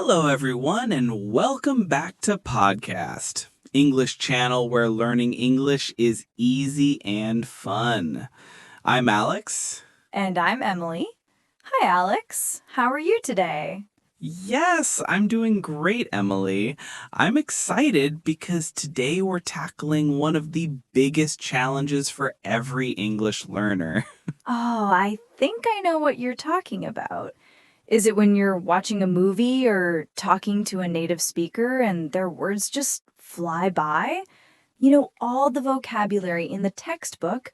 Hello, everyone, and welcome back to Podcast, English channel where learning English is easy and fun. I'm Alex. And I'm Emily. Hi, Alex. How are you today? Yes, I'm doing great, Emily. I'm excited because today we're tackling one of the biggest challenges for every English learner. Oh, I think I know what you're talking about. Is it when you're watching a movie or talking to a native speaker and their words just fly by? You know, all the vocabulary in the textbook,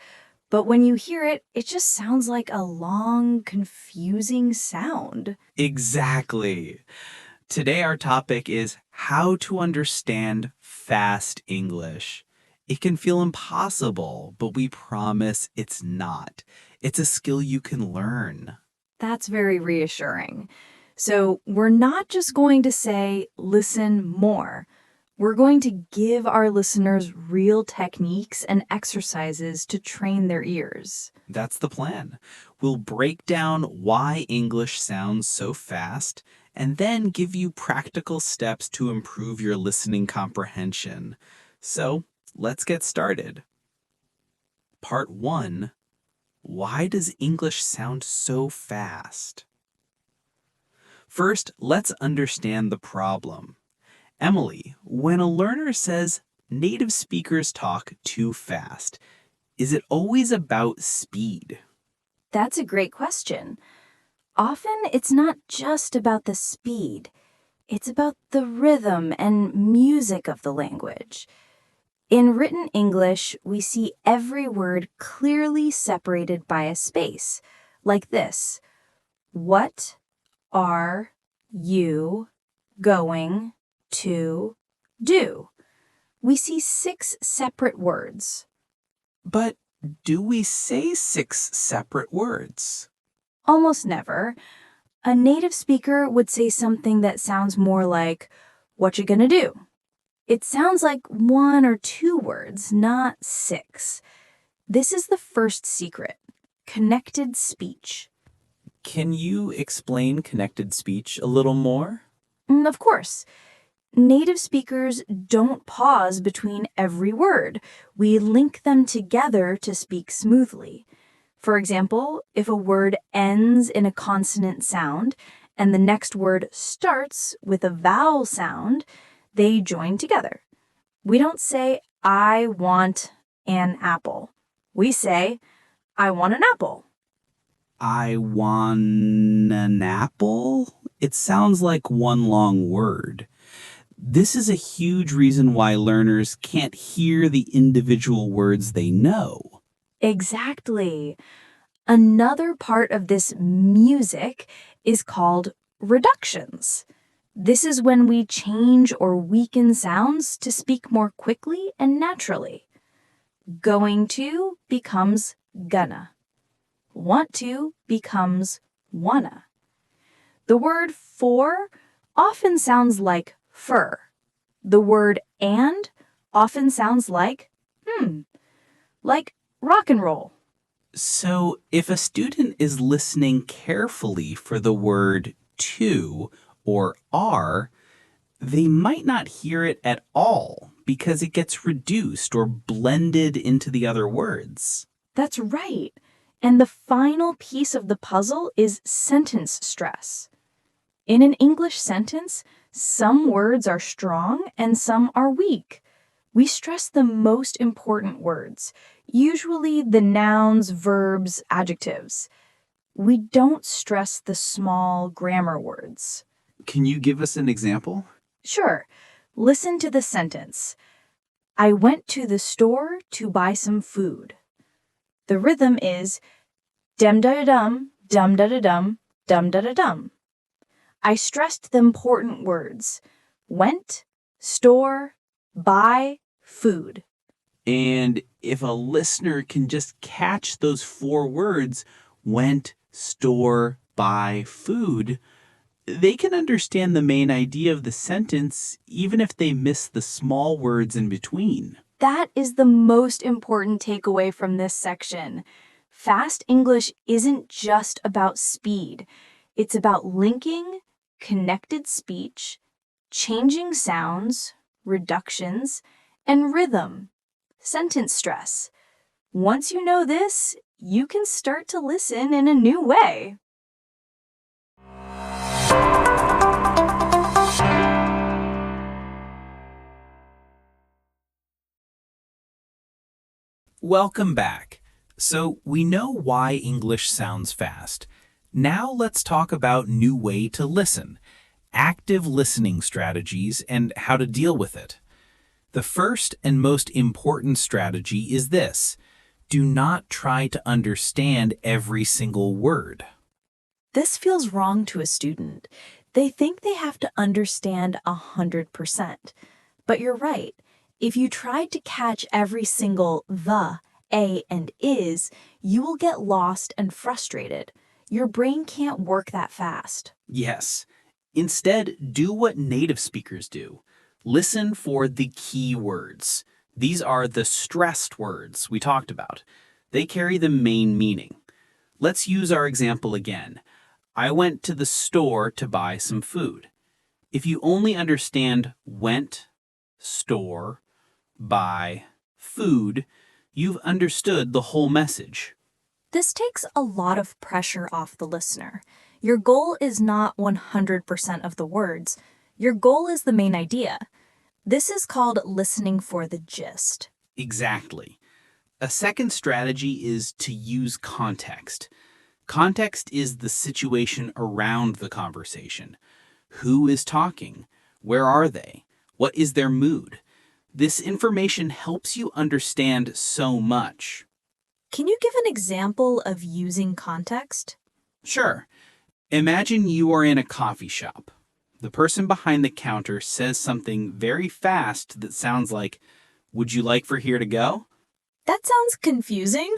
but when you hear it, it just sounds like a long, confusing sound. Exactly. Today, our topic is how to understand fast English. It can feel impossible, but we promise it's not. It's a skill you can learn. That's very reassuring. So, we're not just going to say, listen more. We're going to give our listeners real techniques and exercises to train their ears. That's the plan. We'll break down why English sounds so fast and then give you practical steps to improve your listening comprehension. So, let's get started. Part 1. Why does English sound so fast? First, let's understand the problem. Emily, when a learner says native speakers talk too fast, is it always about speed? That's a great question. Often it's not just about the speed, it's about the rhythm and music of the language. In written English, we see every word clearly separated by a space, like this. What are you going to do? We see 6 separate words. But do we say 6 separate words? Almost never. A native speaker would say something that sounds more like, what you gonna do? It sounds like 1 or 2 words, not 6. This is the first secret, connected speech. Can you explain connected speech a little more? Of course. Native speakers don't pause between every word. We link them together to speak smoothly. For example, if a word ends in a consonant sound and the next word starts with a vowel sound, they join together. We don't say, I want an apple. We say, I want an apple. I want an apple? It sounds like one long word. This is a huge reason why learners can't hear the individual words they know. Exactly. Another part of this music is called reductions. This is when we change or weaken sounds to speak more quickly and naturally. Going to becomes gonna. Want to becomes wanna. The word for often sounds like fur. The word and often sounds like like rock and roll. So, if a student is listening carefully for the word to or are, they might not hear it at all because it gets reduced or blended into the other words. That's right. And the final piece of the puzzle is sentence stress. In an English sentence, some words are strong and some are weak. We stress the most important words, usually the nouns, verbs, adjectives. We don't stress the small grammar words. Can you give us an example? Sure. Listen to the sentence. I went to the store to buy some food. The rhythm is dum-da-da-dum, dum-da-da-dum, dum-da-da-dum. I stressed the important words. Went, store, buy, food. And if a listener can just catch those 4 words, went, store, buy, food, they can understand the main idea of the sentence even if they miss the small words in between. That is the most important takeaway from this section. Fast English isn't just about speed. It's about linking, connected speech, changing sounds, reductions, and rhythm, sentence stress. Once you know this, you can start to listen in a new way. Welcome back. So we know why English sounds fast. Now let's talk about new way to listen, active listening strategies, and how to deal with it. The first and most important strategy is this: do not try to understand every single word. This feels wrong to a student. They think they have to understand 100%. But you're right. If you tried to catch every single the, a, and is, you will get lost and frustrated. Your brain can't work that fast. Yes. Instead, do what native speakers do. Listen for the key words. These are the stressed words we talked about. They carry the main meaning. Let's use our example again. I went to the store to buy some food. If you only understand went, store, buy, food, you've understood the whole message. This takes a lot of pressure off the listener. Your goal is not 100% of the words. Your goal is the main idea. This is called listening for the gist. Exactly. A second strategy is to use context. Context is the situation around the conversation. Who is talking? Where are they? What is their mood? This information helps you understand so much. Can you give an example of using context? Sure. Imagine you are in a coffee shop. The person behind the counter says something very fast that sounds like, "Would you like for here to go?" That sounds confusing.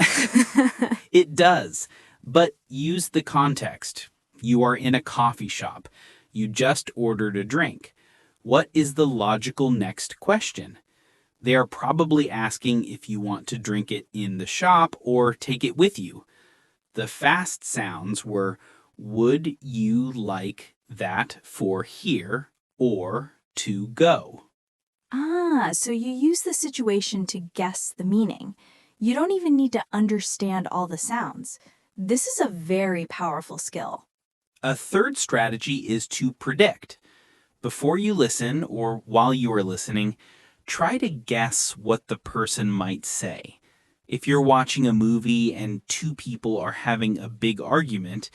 It does, but use the context. You are in a coffee shop. You just ordered a drink. What is the logical next question? They are probably asking if you want to drink it in the shop or take it with you. The fast sounds were, "Would you like that for here or to go?" So you use the situation to guess the meaning. You don't even need to understand all the sounds. This is a very powerful skill. A third strategy is to predict. Before you listen or while you are listening, try to guess what the person might say. If you're watching a movie and two people are having a big argument,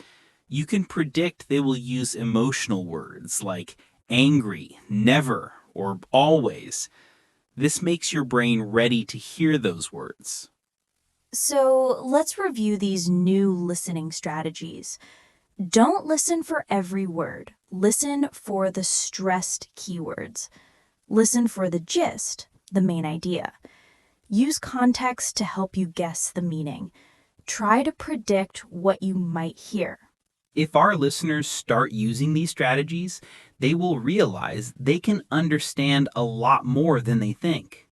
you can predict they will use emotional words like angry, never, or always. This makes your brain ready to hear those words. So let's review these new listening strategies. Don't listen for every word. Listen for the stressed keywords. Listen for the gist, the main idea. Use context to help you guess the meaning. Try to predict what you might hear. If our listeners start using these strategies, they will realize they can understand a lot more than they think.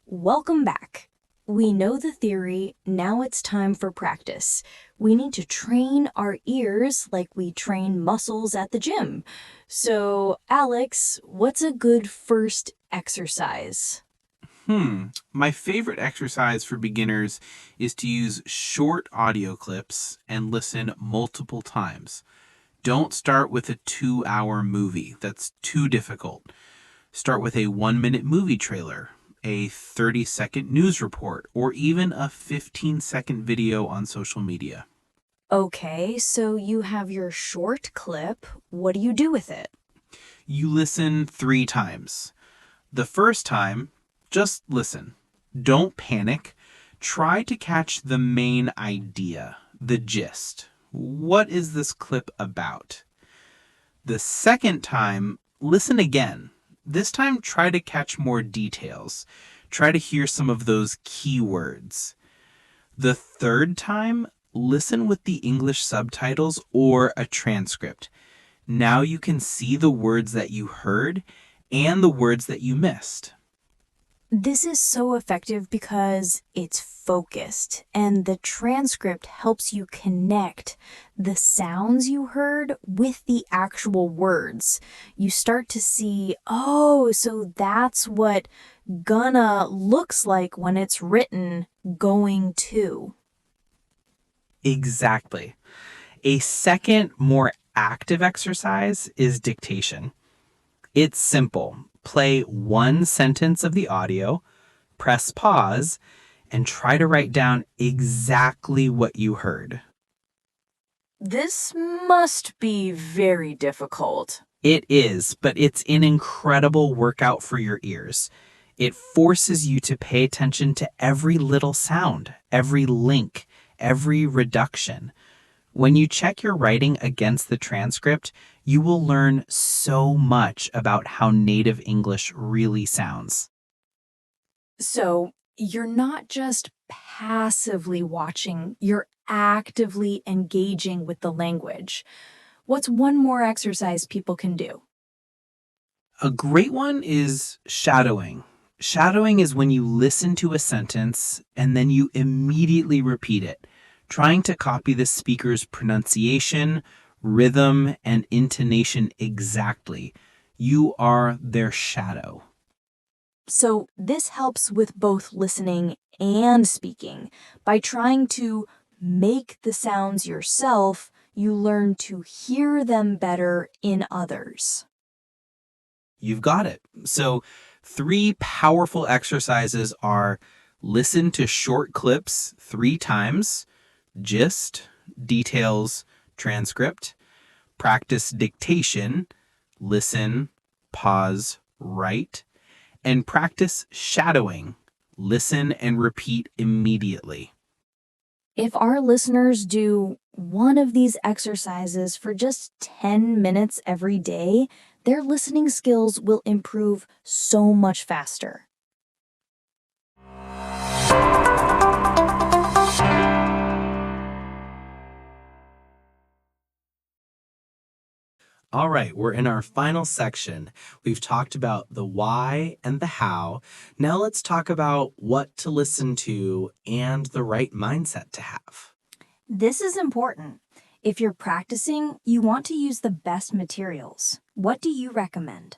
Welcome back. We know the theory, now it's time for practice. We need to train our ears like we train muscles at the gym. So, Alex, what's a good first exercise? My favorite exercise for beginners is to use short audio clips and listen multiple times. Don't start with a 2-hour movie. That's too difficult. Start with a 1-minute movie trailer, a 30-second news report, or even a 15-second video on social media. Okay, so you have your short clip. What do you do with it? You listen 3 times. The first time, just listen. Don't panic. Try to catch the main idea, the gist. What is this clip about? The second time, listen again. This time, try to catch more details. Try to hear some of those key words. The third time, listen with the English subtitles or a transcript. Now you can see the words that you heard and the words that you missed. This is so effective because it's focused, and the transcript helps you connect the sounds you heard with the actual words. You start to see, oh, so that's what gonna looks like when it's written going to. Exactly. A second, more active exercise is dictation. It's simple. Play one sentence of the audio, press pause, and try to write down exactly what you heard. This must be very difficult. It is, but it's an incredible workout for your ears. It forces you to pay attention to every little sound, every link, every reduction. When you check your writing against the transcript, you will learn so much about how native English really sounds. So you're not just passively watching, you're actively engaging with the language. What's one more exercise people can do? A great one is shadowing. Shadowing is when you listen to a sentence and then you immediately repeat it, trying to copy the speaker's pronunciation, rhythm, and intonation exactly. You are their shadow. So this helps with both listening and speaking. By trying to make the sounds yourself, you learn to hear them better in others. You've got it. So, three powerful exercises are listen to short clips 3 times, gist, details, transcript, practice dictation, listen, pause, write, and practice shadowing, listen and repeat immediately. If our listeners do one of these exercises for just 10 minutes every day, their listening skills will improve so much faster. All right, we're in our final section. We've talked about the why and the how. Now let's talk about what to listen to and the right mindset to have. This is important. If you're practicing, you want to use the best materials. What do you recommend?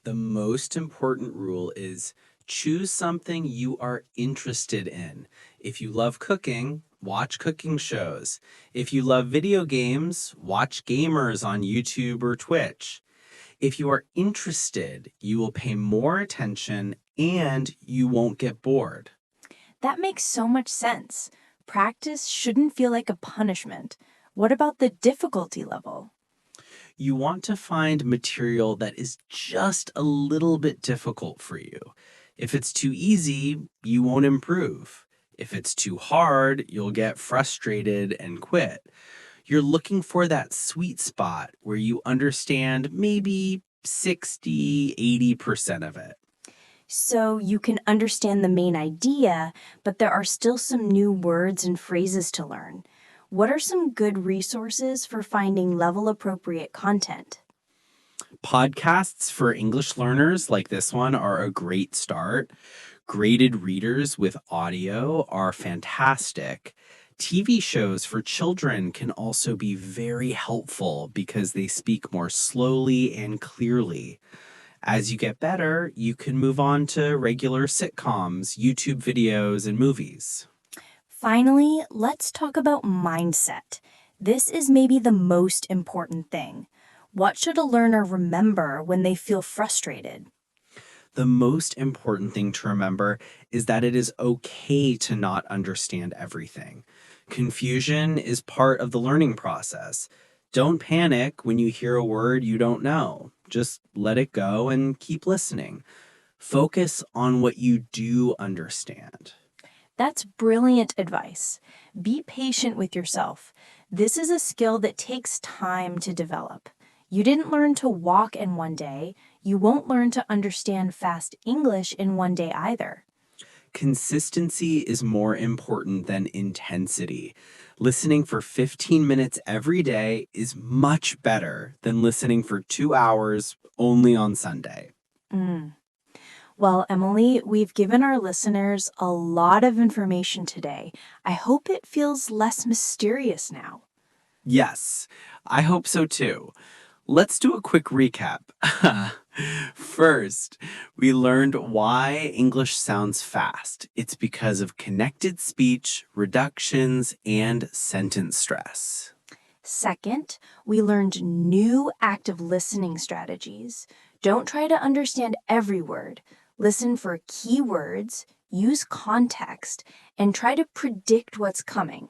The most important rule is choose something you are interested in. If you love cooking, watch cooking shows. If you love video games, watch gamers on YouTube or Twitch. If you are interested, you will pay more attention and you won't get bored. That makes so much sense. Practice shouldn't feel like a punishment. What about the difficulty level? You want to find material that is just a little bit difficult for you. If it's too easy, you won't improve. If it's too hard, you'll get frustrated and quit. You're looking for that sweet spot where you understand maybe 60-80% of it. So you can understand the main idea, but there are still some new words and phrases to learn. What are some good resources for finding level appropriate content? Podcasts for English learners like this one are a great start. Graded readers with audio are fantastic. TV shows for children can also be very helpful because they speak more slowly and clearly. As you get better, you can move on to regular sitcoms, YouTube videos, and movies. Finally, let's talk about mindset. This is maybe the most important thing. What should a learner remember when they feel frustrated? The most important thing to remember is that it is okay to not understand everything. Confusion is part of the learning process. Don't panic when you hear a word you don't know. Just let it go and keep listening. Focus on what you do understand. That's brilliant advice. Be patient with yourself. This is a skill that takes time to develop. You didn't learn to walk in one day. You won't learn to understand fast English in one day either. Consistency is more important than intensity. Listening for 15 minutes every day is much better than listening for 2 hours only on Sunday. Mm. Well, Emily, we've given our listeners a lot of information today. I hope it feels less mysterious now. Yes, I hope so too. Let's do a quick recap. First, we learned why English sounds fast. It's because of connected speech, reductions, and sentence stress. Second, we learned new active listening strategies. Don't try to understand every word. Listen for key words, use context, and try to predict what's coming.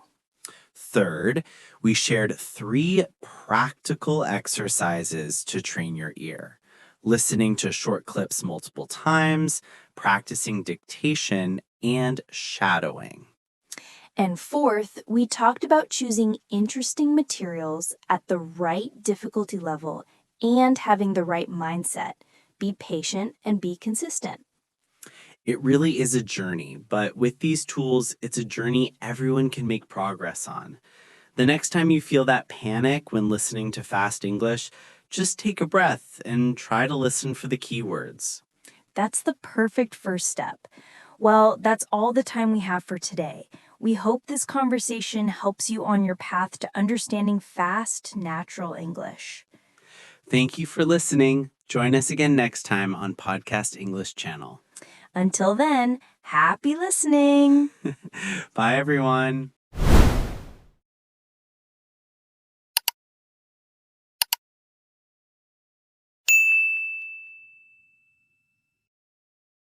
Third, we shared 3 practical exercises to train your ear: listening to short clips multiple times, practicing dictation, and shadowing. And fourth, we talked about choosing interesting materials at the right difficulty level and having the right mindset. Be patient and be consistent. It really is a journey, but with these tools, it's a journey everyone can make progress on. The next time you feel that panic when listening to fast English, just take a breath and try to listen for the keywords. That's the perfect first step. Well, that's all the time we have for today. We hope this conversation helps you on your path to understanding fast, natural English. Thank you for listening. Join us again next time on Podcast English Channel. Until then, happy listening! Bye, everyone.